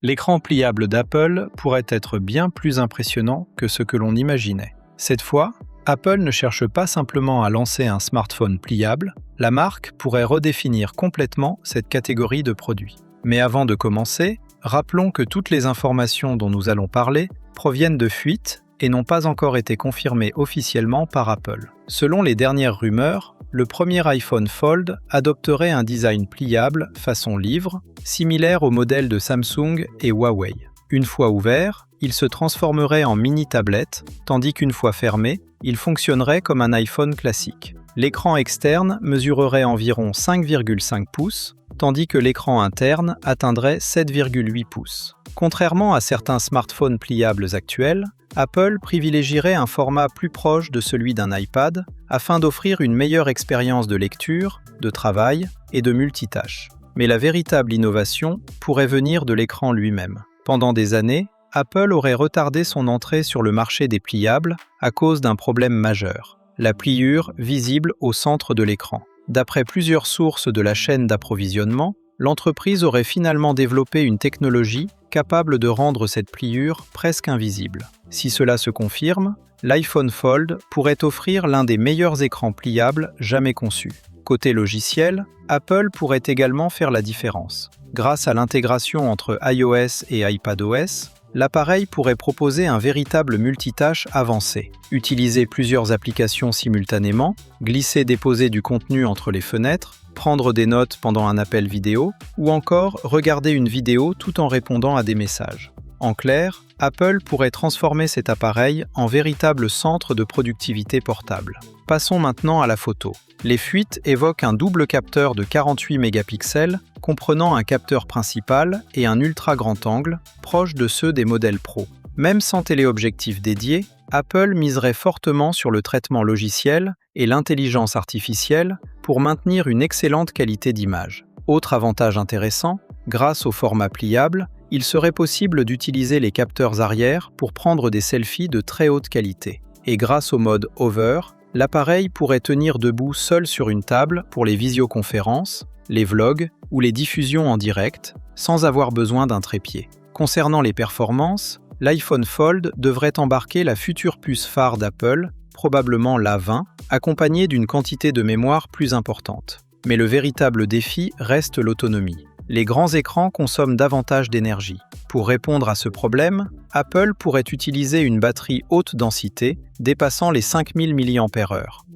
L'écran pliable d'Apple pourrait être bien plus impressionnant que ce que l'on imaginait. Cette fois, Apple ne cherche pas simplement à lancer un smartphone pliable, la marque pourrait redéfinir complètement cette catégorie de produits. Mais avant de commencer, rappelons que toutes les informations dont nous allons parler proviennent de fuites et n'ont pas encore été confirmées officiellement par Apple. Selon les dernières rumeurs, le premier iPhone Fold adopterait un design pliable façon livre, similaire au modèle de Samsung et Huawei. Une fois ouvert, il se transformerait en mini-tablette, tandis qu'une fois fermé, il fonctionnerait comme un iPhone classique. L'écran externe mesurerait environ 5,5 pouces, tandis que l'écran interne atteindrait 7,8 pouces. Contrairement à certains smartphones pliables actuels, Apple privilégierait un format plus proche de celui d'un iPad afin d'offrir une meilleure expérience de lecture, de travail et de multitâche. Mais la véritable innovation pourrait venir de l'écran lui-même. Pendant des années, Apple aurait retardé son entrée sur le marché des pliables à cause d'un problème majeur, la pliure visible au centre de l'écran. D'après plusieurs sources de la chaîne d'approvisionnement, l'entreprise aurait finalement développé une technologie capable de rendre cette pliure presque invisible. Si cela se confirme, l'iPhone Fold pourrait offrir l'un des meilleurs écrans pliables jamais conçus. Côté logiciel, Apple pourrait également faire la différence. Grâce à l'intégration entre iOS et iPadOS, l'appareil pourrait proposer un véritable multitâche avancé. Utiliser plusieurs applications simultanément, glisser-déposer du contenu entre les fenêtres, prendre des notes pendant un appel vidéo, ou encore regarder une vidéo tout en répondant à des messages. En clair, Apple pourrait transformer cet appareil en véritable centre de productivité portable. Passons maintenant à la photo. Les fuites évoquent un double capteur de 48 mégapixels, comprenant un capteur principal et un ultra grand angle, proche de ceux des modèles Pro. Même sans téléobjectif dédié, Apple miserait fortement sur le traitement logiciel et l'intelligence artificielle pour maintenir une excellente qualité d'image. Autre avantage intéressant, grâce au format pliable, il serait possible d'utiliser les capteurs arrière pour prendre des selfies de très haute qualité. Et grâce au mode Hover, l'appareil pourrait tenir debout seul sur une table pour les visioconférences, les vlogs ou les diffusions en direct, sans avoir besoin d'un trépied. Concernant les performances, l'iPhone Fold devrait embarquer la future puce phare d'Apple, probablement l'A20, accompagnée d'une quantité de mémoire plus importante. Mais le véritable défi reste l'autonomie. Les grands écrans consomment davantage d'énergie. Pour répondre à ce problème, Apple pourrait utiliser une batterie haute densité dépassant les 5000 mAh.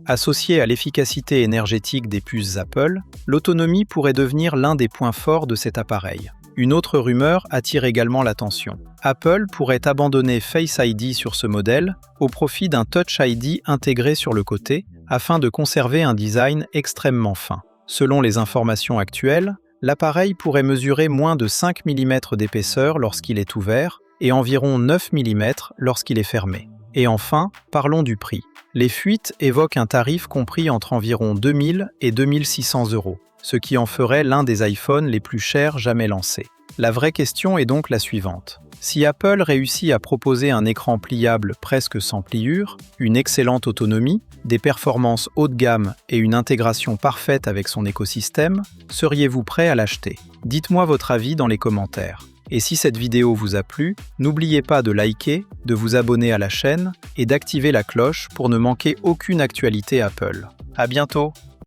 Associée à l'efficacité énergétique des puces Apple, l'autonomie pourrait devenir l'un des points forts de cet appareil. Une autre rumeur attire également l'attention. Apple pourrait abandonner Face ID sur ce modèle au profit d'un Touch ID intégré sur le côté afin de conserver un design extrêmement fin. Selon les informations actuelles, l'appareil pourrait mesurer moins de 5 mm d'épaisseur lorsqu'il est ouvert et environ 9 mm lorsqu'il est fermé. Et enfin, parlons du prix. Les fuites évoquent un tarif compris entre environ 2000 et 2600 €, ce qui en ferait l'un des iPhones les plus chers jamais lancés. La vraie question est donc la suivante. Si Apple réussit à proposer un écran pliable presque sans pliure, une excellente autonomie, des performances haut de gamme et une intégration parfaite avec son écosystème, seriez-vous prêt à l'acheter? Dites-moi votre avis dans les commentaires. Et si cette vidéo vous a plu, n'oubliez pas de liker, de vous abonner à la chaîne et d'activer la cloche pour ne manquer aucune actualité Apple. À bientôt!